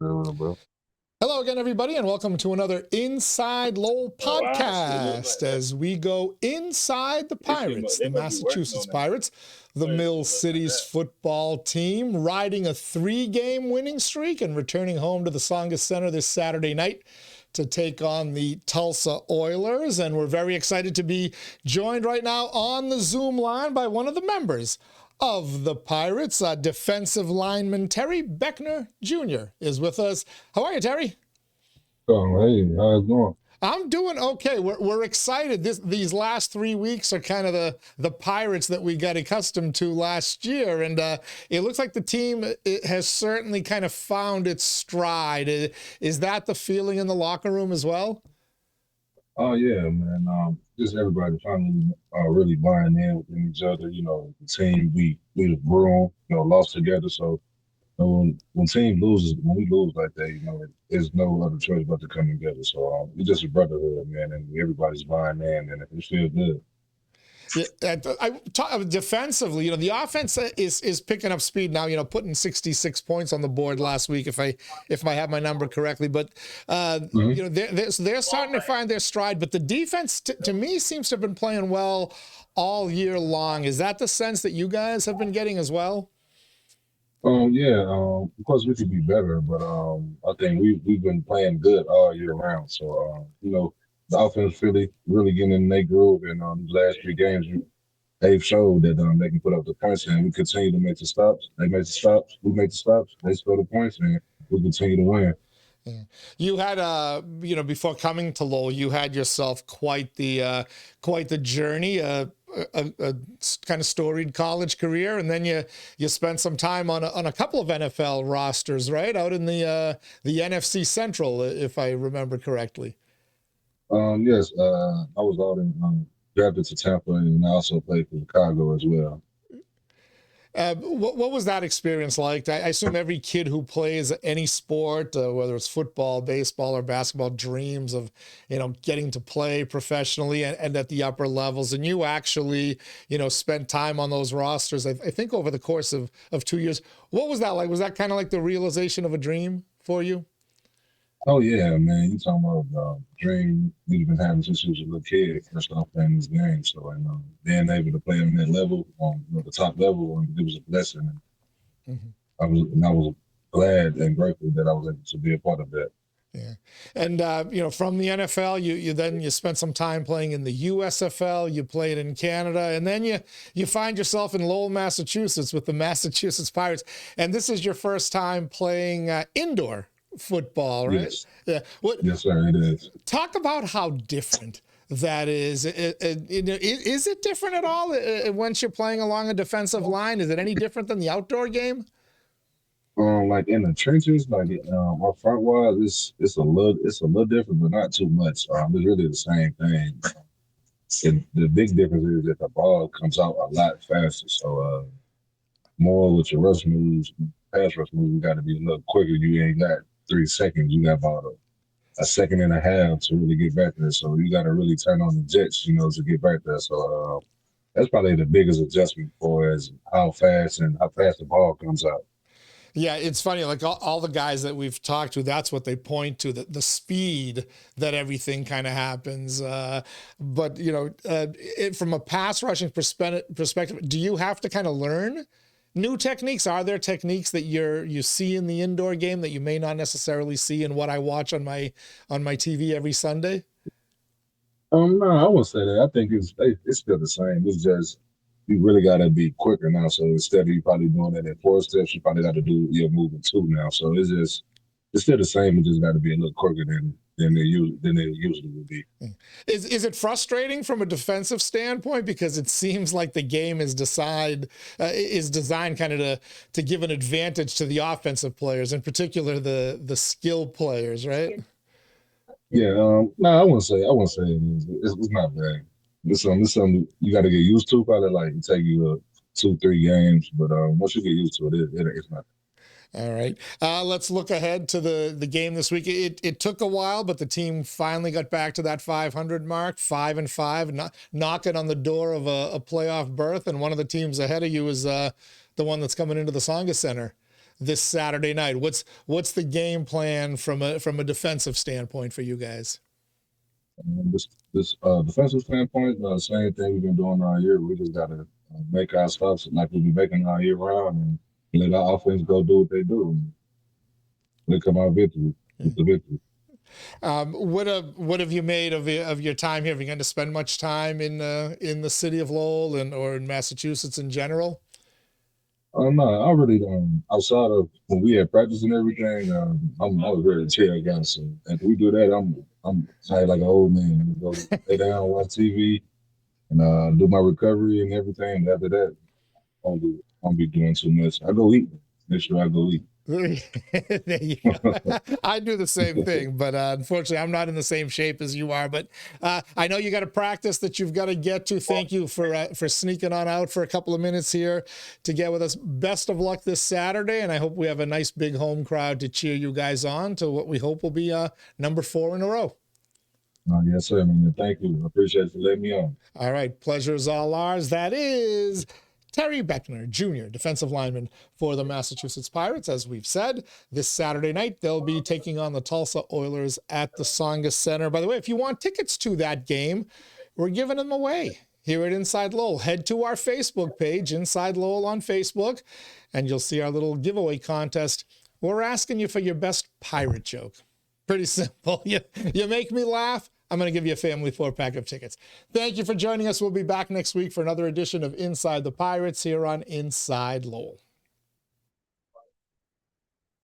Bro. Hello again, everybody, and welcome to another Inside Lowell podcast as we go inside the Pirates, the Massachusetts Pirates, the Mill City's football team, riding a 3-game winning streak and returning home to the Tsongas Center this Saturday night to take on the Tulsa Oilers. And we're very excited to be joined right now on the Zoom line by one of the members of the Pirates. Defensive lineman Terry Beckner Jr. is with us. How are you, Terry? Oh, hey, how's it going? I'm doing okay. We're excited. These last 3 weeks are kind of the Pirates that we got accustomed to last year, and it looks like the team has certainly kind of found its stride. Is that the feeling in the locker room as well? Oh yeah, man. Just everybody finally really buying in with each other. You know, the team we grew, lost together. So when team loses, when we lose like that, there's no other choice but to come together. So it's just a brotherhood, man, and everybody's buying in, and it feels good. Yeah, defensively, the offense is picking up speed now. Putting 66 points on the board last week, if I have my number correctly. But they're starting to find their stride. But the defense, to me, seems to have been playing well all year long. Is that the sense that you guys have been getting as well? Yeah. Of course we could be better, but I think we've been playing good all year round. So the offense really getting in their groove, and these last 3 games they've showed that they can put up the points, and we continue to make the stops. They make the stops, we make the stops. They score the points, and we continue to win. Yeah. You had, before coming to Lowell, you had yourself quite the journey, a kind of storied college career, and then you spent some time on a couple of NFL rosters, right, out in the NFC Central, if I remember correctly. Yes, I was out in drafted to Tampa, and I also played for Chicago as well. What was that experience like? I assume every kid who plays any sport, whether it's football, baseball, or basketball, dreams of, getting to play professionally and at the upper levels. And you actually, spent time on those rosters, I think over the course of 2 years. What was that like? Was that kind of like the realization of a dream for you? Oh yeah, man! You talking about dream we've been having since you was a little kid, first off playing this game. So being able to play on that level, on the top level, and it was a blessing. Mm-hmm. I was glad and grateful that I was able to be a part of that. Yeah, and from the NFL, you spent some time playing in the USFL. You played in Canada, and then you find yourself in Lowell, Massachusetts, with the Massachusetts Pirates, and this is your first time playing indoor football, right? Yes. Yeah. Yes, sir. It is. Talk about how different that is. Is it different at all once you're playing along a defensive line? Is it any different than the outdoor game? Like in the trenches, like our front wise, it's a little different, but not too much. It's really the same thing. And the big difference is that the ball comes out a lot faster. So more with your rush moves, pass rush moves, you got to be a little quicker. You ain't got 3 seconds. You got about a second and a half to really get back there. So you got to really turn on the jets, to get back there. So that's probably the biggest adjustment for as how fast the ball comes out. Yeah, it's funny. Like all the guys that we've talked to, that's what they point to, the speed that everything kind of happens. But from a pass rushing perspective, do you have to kind of learn new techniques? Are there techniques that you see in the indoor game that you may not necessarily see in what I watch on my TV every Sunday? No, I wouldn't say that. I think it's still the same. It's just you really got to be quicker now. So instead of you probably doing it in 4 steps, you probably got to do your movement 2 now. So it's still the same. It just got to be a little quicker than it usually would be. Is it frustrating from a defensive standpoint, because it seems like the game is designed kind of to give an advantage to the offensive players, in particular the skill players, right? Yeah. No, I wouldn't say it is. It's not bad. It's something you got to get used to. Probably like it take you 2-3 games, but once you get used to it's not. All right. Let's look ahead to the game this week. It took a while, but the team finally got back to that 500 mark, 5-5, knocking on the door of a playoff berth. And one of the teams ahead of you is the one that's coming into the Tsongas Center this Saturday night? What's the game plan from a defensive standpoint for you guys? This defensive standpoint, same thing we've been doing all year. We just gotta make our stops like we've been making all year round, and let our offense go do what they do. And they come out victory with the victory. What have you made of your time here? Have you going to spend much time in the city of Lowell or in Massachusetts in general? No, I really don't. Outside of when we had practice and everything, I was ready to chill, guys. So after we do that, I'm tired like an old man. I go lay down, watch TV, and do my recovery and everything. After that, I won't be doing too much. I go eat. Make sure I go eat. There you go. I do the same thing, but unfortunately, I'm not in the same shape as you are. But I know you got a practice that you've got to get to. Thank you for sneaking on out for a couple of minutes here to get with us. Best of luck this Saturday, and I hope we have a nice big home crowd to cheer you guys on to what we hope will be number 4 in a row. Yes, sir. Man. Thank you. I appreciate you for letting me on. All right, pleasure is all ours. That is Terry Beckner, Jr., defensive lineman for the Massachusetts Pirates. As we've said, this Saturday night, they'll be taking on the Tulsa Oilers at the Tsongas Center. By the way, if you want tickets to that game, we're giving them away here at Inside Lowell. Head to our Facebook page, Inside Lowell on Facebook, and you'll see our little giveaway contest. We're asking you for your best pirate joke. Pretty simple. You make me laugh, I'm going to give you a family 4-pack of tickets. Thank you for joining us. We'll be back next week for another edition of Inside the Pirates here on Inside Lowell.